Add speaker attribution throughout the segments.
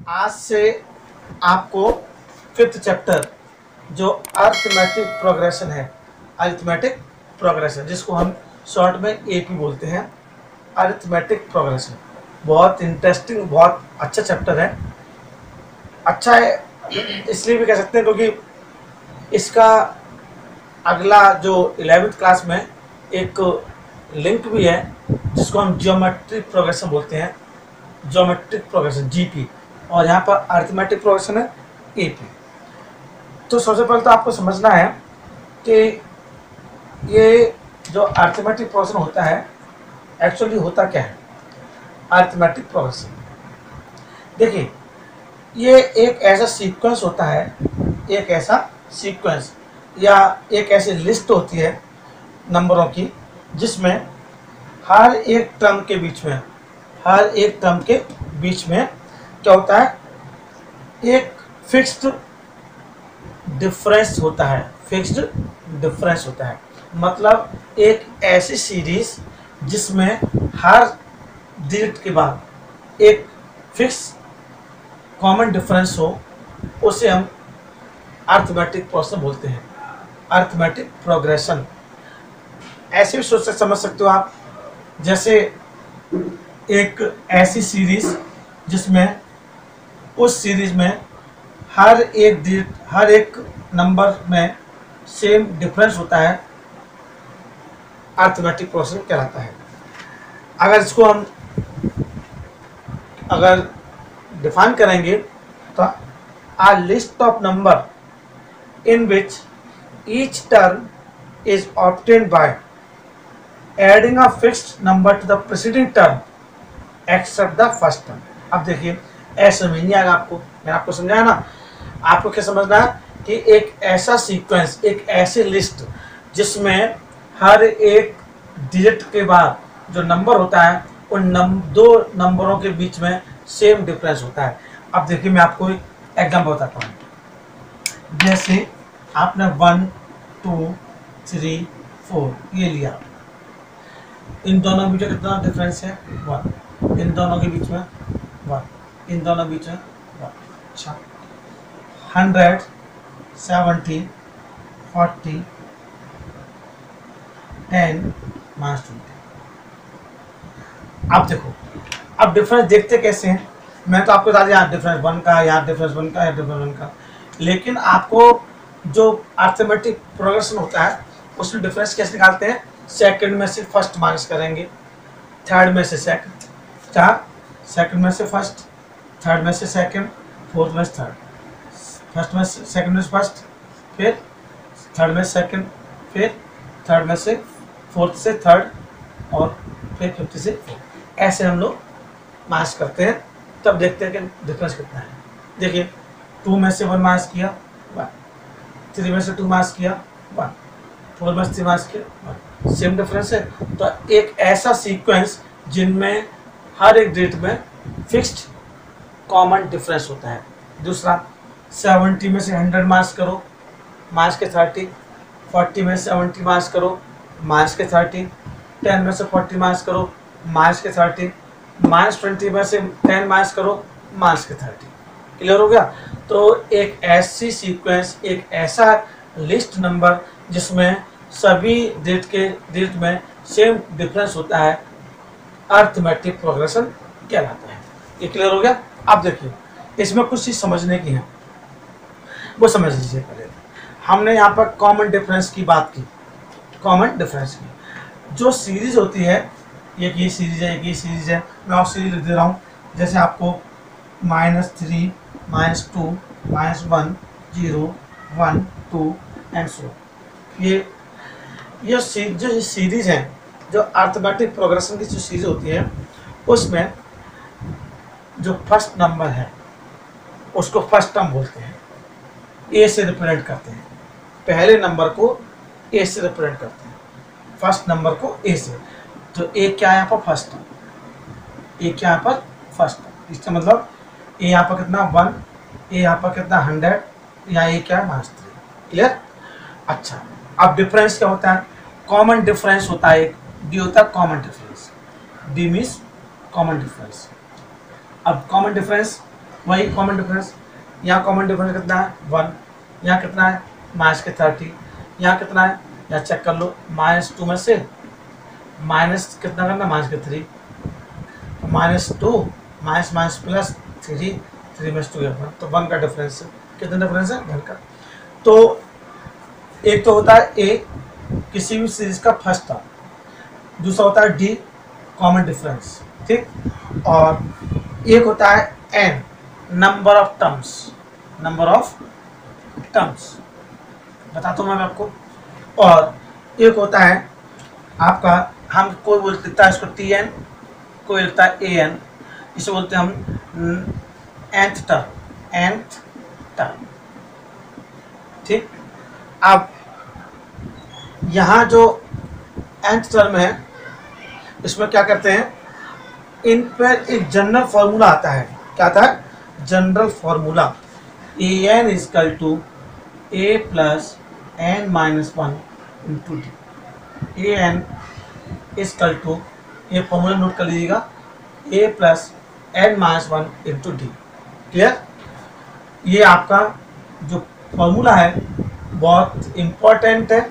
Speaker 1: आज से आपको फिफ्थ चैप्टर जो अरिथमेटिक प्रोग्रेशन है, अरिथमेटिक प्रोग्रेशन जिसको हम शॉर्ट में एपी बोलते हैं, अरिथमेटिक प्रोग्रेशन बहुत इंटरेस्टिंग, बहुत अच्छा चैप्टर है। अच्छा है इसलिए भी कह सकते हैं क्योंकि इसका अगला जो 11वीं क्लास में एक लिंक भी है जिसको हम ज्योमेट्रिक प्रोग्रेशन बोलते हैं, ज्योमेट्रिक प्रोग्रेशन जीपी, और यहाँ पर अरिथमेटिक प्रोग्रेशन है एपी। तो सबसे पहले तो आपको समझना है कि ये जो अरिथमेटिक प्रोग्रेशन होता है एक्चुअली होता क्या है। अरिथमेटिक प्रोग्रेशन देखिए, ये एक ऐसा सीक्वेंस होता है, एक ऐसा सीक्वेंस या एक ऐसी लिस्ट होती है नंबरों की जिसमें हर एक टर्म के बीच में, हर एक टर्म के बीच में क्या होता है, एक फिक्स्ड डिफरेंस होता है, फिक्स्ड डिफरेंस होता है। मतलब एक ऐसी सीरीज जिसमें हर डिजिट के बाद एक फिक्स कॉमन डिफरेंस हो, उसे हम अरिथमेटिक प्रोग्रेशन बोलते हैं, अरिथमेटिक प्रोग्रेशन। ऐसे भी सोच समझ सकते हो आप, जैसे एक ऐसी सीरीज जिसमें उस सीरीज में हर एक डिजिट, हर एक नंबर में सेम डिफरेंस होता है, अरिथमेटिक प्रोग्रेशन कहलाता है। अगर इसको हम अगर डिफाइन करेंगे तो a list of number in which each term is obtained by adding a fixed number to the preceding term except the first term. अब देखिए, ऐसे समझ नहीं आएगा आपको, मैं आपको समझाया ना। आपको क्या समझना है कि एक ऐसा सीक्वेंस, एक ऐसी लिस्ट जिसमें हर एक डिजिट के बाद जो नंबर होता है उन दो नंबरों के बीच में सेम डिफरेंस होता है। अब देखिए, मैं आपको एक एग्जाम्पल बताता हूँ। जैसे आपने 1 2 3 4 ये लिया, इन दोनों के बीच में कितना डिफरेंस है, 1। इन दोनों के बीच में 1, इन दोनों के बीच में 1। अच्छा, 100 70 40 10 -20। अब देखो, अब डिफरेंस देखते कैसे हैं। मैं तो आपको बता दिया यहाँ डिफरेंस 1 का, यहाँ डिफरेंस 1 का, यहाँ डिफरेंस 1 का। लेकिन आपको जो अरिथमेटिक प्रोग्रेशन होता है उसमें डिफरेंस कैसे निकालते हैं, सेकंड में से फर्स्ट माइनस करेंगे, थर्ड में से सेकंड, चार सेकंड में से फर्स्ट, थर्ड में से सेकंड, फोर्थ में से थर्ड, फर्स्ट में से सेकंड में से फर्स्ट, फिर थर्ड में से सेकंड, फिर थर्ड में से फोर्थ से थर्ड, और फिर फिफ्थ से फोर्थ। ऐसे हम लोग माइनस करते हैं, तब देखते हैं कि डिफरेंस कितना है। देखिए, 2 में से 1 माइनस किया 1, 3 में से 2 माइनस किया 1, 4 में से 3 माइनस किया 1, सेम डिफरेंस है। तो एक ऐसा सीक्वेंस जिनमें हर एक डिजिट में फिक्स्ड कॉमन डिफरेंस होता है। दूसरा, 70 में से 100 माइनस करो, माइनस के 30, 40 में से 70 माइनस करो, माइनस के 30, 10 में से 40 माइनस करो, माइनस के 30, -20 में से 10 माइनस करो, माइनस के 30। क्लियर हो गया। तो एक ऐसी सीक्वेंस, एक ऐसा लिस्ट नंबर जिसमें सभी डिजिट में सेम डिफरेंस होता है, अरिथमेटिक प्रोग्रेशन कहलाता है। ये क्लियर हो गया। अब देखिए, इसमें कुछ चीज़ समझने की है, वो समझ लीजिए। पहले हमने यहाँ पर कॉमन डिफरेंस की बात की, कॉमन डिफरेंस की जो सीरीज होती है, एक ये सीरीज है, एक ये सीरीज है। मैं और सीरीज लिख दे रहा हूँ, जैसे आपको -3 -2 -1 0 1 2 एंड सो। ये जो सीरीज है, जो अरिथमेटिक प्रोग्रेशन की जो सीरीज होती है, उसमें जो फर्स्ट नंबर है उसको फर्स्ट टर्म बोलते हैं, ए से रिप्रेजेंट करते हैं। पहले नंबर को ए से रिप्रेजेंट करते हैं, फर्स्ट नंबर को ए से। तो ए क्या है यहाँ पर, फर्स्ट टर्म। ए क्या यहाँ पर, फर्स्ट टर्म। इसका मतलब ए यहाँ पर कितना 1, ए यहाँ पर कितना 100, यहाँ ए क्या है -3। क्लियर। अच्छा, अब डिफरेंस क्या होता है, कॉमन डिफरेंस होता है। एक डी होता है common difference, D means common difference. अब कॉमन डिफरेंस वही कॉमन डिफरेंस। यहाँ कॉमन डिफरेंस कितना है 1, यहाँ कितना है माइनस के 30, यहाँ कितना है यहाँ चेक कर लो, -2 में से माइनस कितना करना माइनस के 3, -2 माइनस माइनस प्लस 3, 3 में 2 1, तो 1 का डिफरेंस है। कितना डिफरेंस है 1 का। तो एक तो होता है ए किसी भी सीरीज का फर्स्ट टर्म, दूसरा होता है डी कॉमन डिफरेंस, ठीक, और एक होता है n number of terms, number of terms बताता हूँ मैं आपको, और एक होता है आपका, हम कोई बोलता है इसको टी एन, कोई लिखता है ए एन, इसे बोलते हैं हम nth टर्म, ठीक। अब यहाँ जो nth टर्म है इसमें क्या करते हैं, इन पर एक जनरल फॉर्मूला आता है। क्या आता है general formula, A N is equal to A plus N minus 1 into D. A N is equal to, ये फॉर्मूला नोट कर लीजिएगा, ए प्लस एन माइनस 1 इंटू डी। क्लियर। ये आपका जो फॉर्मूला है बहुत इम्पोर्टेंट है।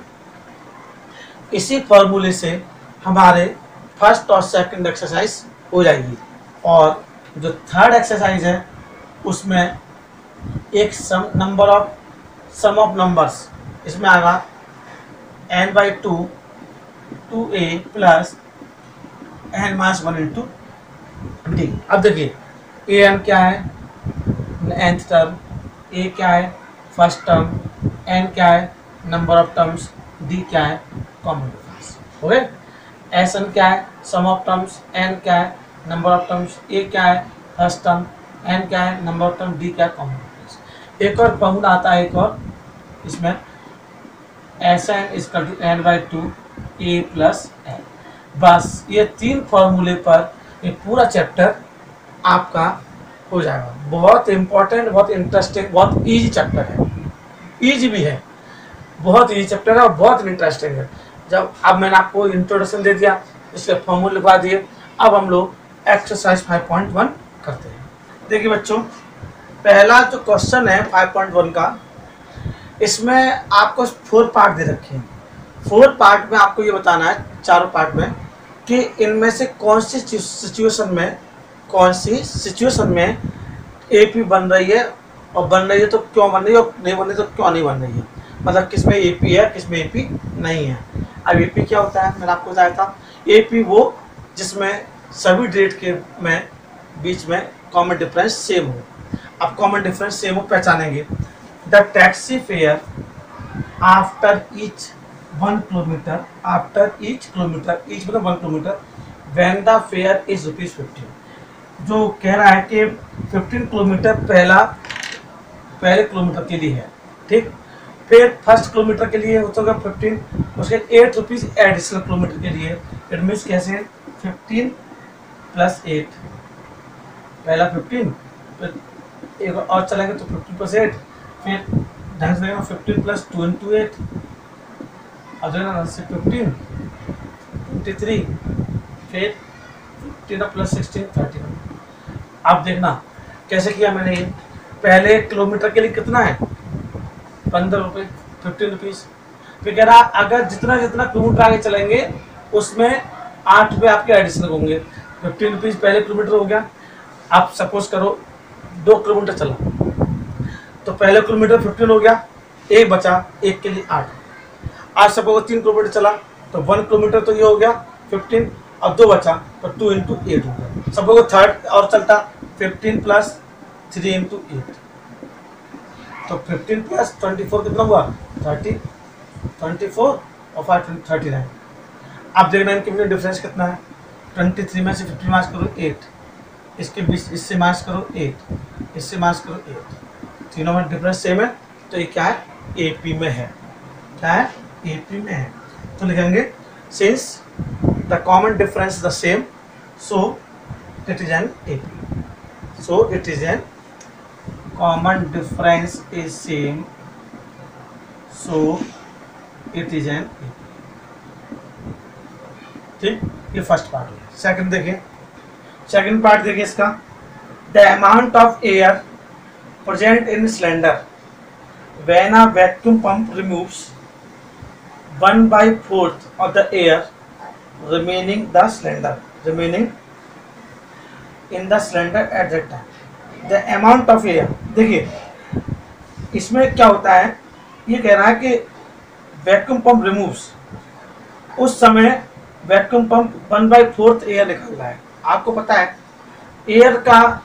Speaker 1: इसी फॉर्मूले से हमारे फर्स्ट और सेकंड एक्सरसाइज हो जाएगी, और जो थर्ड एक्सरसाइज है उसमें एक सम ऑफ नंबर्स, इसमें आएगा n/2 2a plus n minus 1 into D. अब देखिए ए एन क्या है nth टर्म, ए क्या है फर्स्ट टर्म, एन क्या है नंबर ऑफ टर्म्स, डी क्या है कॉमन डिफरेंस। हो गए। एस एन क्या है सम ऑफ टर्म्स, एन क्या है नंबर ऑफ टर्म्स, ए क्या है फर्स्ट टर्म, एन क्या है नंबर ऑफ टर्म, डी क्या है कॉमन डिफरेंस। एक और फॉर्मूला आता है, एक और इसमें S n is equal to n/2 a plus n. बस ये 3 फॉर्मूले पर ये पूरा चैप्टर आपका हो जाएगा। बहुत इंपॉर्टेंट, बहुत इंटरेस्टिंग, बहुत इजी चैप्टर है, इजी भी है, बहुत इजी चैप्टर है और बहुत इंटरेस्टिंग है। जब अब मैंने आपको इंट्रोडक्शन दे दिया, इसके फॉर्मूले लिखवा दिए, अब हम लोग एक्सरसाइज 5.1 करते हैं। देखिए बच्चों, पहला जो क्वेश्चन है 5.1 का, इसमें आपको 4 पार्ट दे रखे हैं। 4 पार्ट में आपको ये बताना है, चारों पार्ट में, कि इनमें से कौन सी सिचुएशन में एपी बन रही है, और बन रही है तो क्यों बन रही है, और नहीं बन रही तो क्यों नहीं बन रही है, मतलब किसमें एपी है किसमें एपी नहीं है। अब एपी क्या होता है मैंने आपको बताया था, एपी वो जिसमें सभी डेट के में बीच में कॉमन डिफरेंस सेम हो। अब कॉमन डिफरेंस सेम हो पहचानेंगे, the taxi fare after each 1 kilometre, after each kilometre, each मतलब 1 kilometre, when the fair is ₹15। जो कह रहा है कि 15 किलोमीटर पहले किलोमीटर के लिए है, ठीक। फिर फर्स्ट किलोमीटर के लिए होता होगा 15, उसके 8 रुपीज़ एडिशनल किलोमीटर के लिए। इट मीन्स कैसे 15 प्लस 8, पहला 15, फिर एक और चलेंगे तो 15 प्लस 8, फिर ढंग से लगेगा 15 प्लस 2 इंटू 8, और जो है 15 23, फिर 15 प्लस 16 31। आप देखना कैसे किया मैंने ये। पहले किलोमीटर के लिए कितना है 15 रुपये, 15 रुपीज़। फिर कह रहा अगर जितना किलोमीटर आगे चलेंगे उसमें 8 रुपये आपके एडिशनल होंगे। 15 रुपीज़ पहले किलोमीटर हो गया। आप सपोज करो 2 किलोमीटर चला तो पहले किलोमीटर 15 हो गया, एक बचा, एक के लिए 8। आज सपोज 3 किलोमीटर चला तो 1 किलोमीटर तो ये हो गया 15, अब 2 बचा तो 2 इंटू 8 हो गया। सपोज थर्ड और चलता 15 प्लस 3 इंटू 8, तो 15 प्लस 24 कितना हुआ 30, 24 और 5 39। अब देखना इनके बीच डिफरेंस कितना है, 23 में से 15 माइनस करो 8, इसके बीच इससे माइनस करो 8, इससे माइनस करो 8, तीनों में डिफरेंस सेम है, तो ये क्या है एपी में है। क्या है एपी में है, तो लिखेंगे since the common difference the same so it is an AP, so it is an common difference is same so it is an ठीक। ये फर्स्ट पार्ट है। सेकंड देखिए, सेकंड पार्ट देखिए इसका, the amount of air present in cylinder when a vacuum pump removes 1/4 of the air remaining in the cylinder at that time. The amount of air, देखिए इसमें क्या होता है, ये कह रहा है कि वैक्यूम पंप रिमूव्स, उस समय वैक्यूम पंप 1/4 एयर निकाल रहा है। आपको पता है एयर का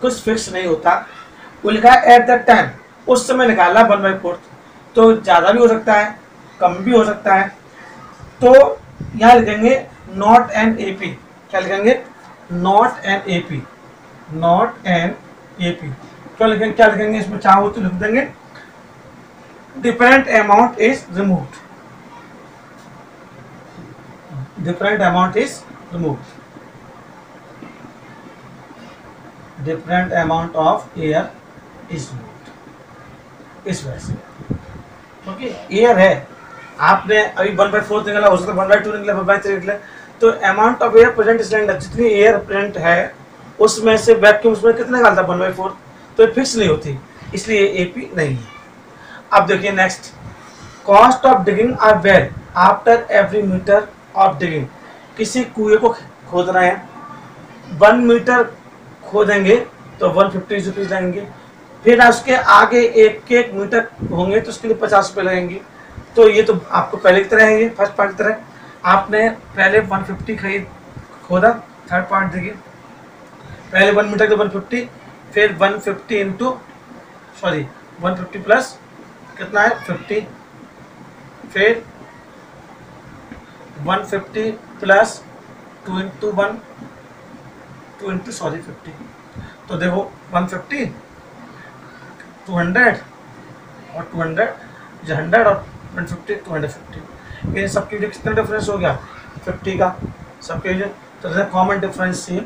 Speaker 1: कुछ फिक्स नहीं होता, वो लिखा है एट दैट टाइम, उस समय निकाला 1/4, तो ज़्यादा भी हो सकता है कम भी हो सकता है। तो यहाँ लिखेंगे नॉट एन एपी, क्या लिखेंगे, not an AP, not an AP. क्या लिखेंगे इसमें, चाहो तो लिख देंगे different amount is removed, different amount is removed, different amount of air is removed. इस वजह से क्योंकि एयर है, आपने अभी 1/4 निकला, हो सकता है 1/2 निकला, 1/3 निकला, तो amount of air present cylinder, जितनी एयर प्रेजेंट है उसमें से वैक्यूम उसमें कितना निकालता है 1/4, तो फिक्स नहीं होती, इसलिए एपी नहीं है। अब देखिए next, cost of digging a well after every metre of digging, किसी कुएं को खोदना है, 1 मीटर खोदेंगे तो 150 रुपीज़ लगेंगे, फिर उसके आगे एक मीटर होंगे तो उसके लिए 50 रुपये लगेंगे। तो ये तो आपको पहले की तरह है, ये फर्स्ट पार्ट की तरह, आपने पहले 150 खोदा, थर्ड पार्ट देखिए, पहले 1 मीटर के 150, फिर 150 प्लस कितना है 50, फिर 150 प्लस 2 इंटू 50, तो देखो 150 200 और 200 जो 100 और 150 250, इन सबके बीच कितना डिफरेंस हो गया 50 का सबके बीच, तो common difference same,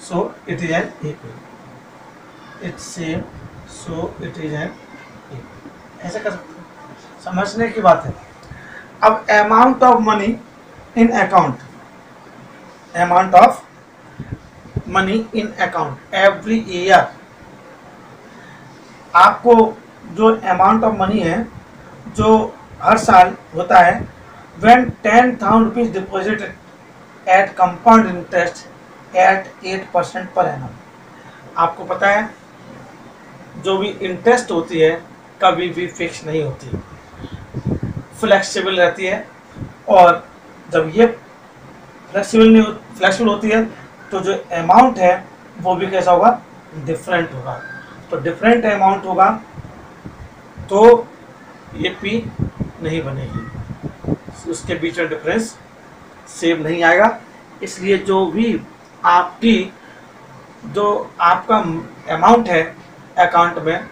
Speaker 1: so it is an equal, it's same, so it is an equal, ऐसा कर सकते हैं, समझने की बात है। अब amount of money in account, amount of money in account every year, आपको जो अमाउंट ऑफ मनी है जो हर साल होता है, when 10,000 rupees deposited at compound interest at 8% per annum. आपको पता है जो भी इंटरेस्ट होती है कभी भी फिक्स नहीं होती, फ्लेक्सिबल रहती है, और जब ये फ्लेक्सिबल होती है तो जो अमाउंट है वो भी कैसा होगा, डिफरेंट होगा। तो डिफरेंट अमाउंट होगा तो ये पी नहीं बनेगी, उसके बीच में डिफरेंस सेम नहीं आएगा, इसलिए जो भी जो आपका अमाउंट है अकाउंट में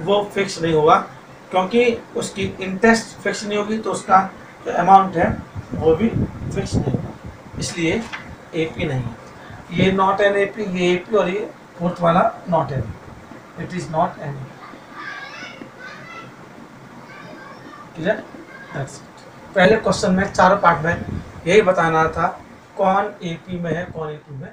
Speaker 1: वो फिक्स नहीं होगा, क्योंकि उसकी इंटरेस्ट फिक्स नहीं होगी तो उसका जो अमाउंट है वो भी फिक्स नहीं होगा, इसलिए एपी नहीं है। ये नॉट एन एपी, ये एपी, और ये फोर्थ वाला not an, it is not an AP. Clear, that's it. पहले क्वेश्चन में चारों पार्ट में यही बताना था कौन एपी में है कौन एपी में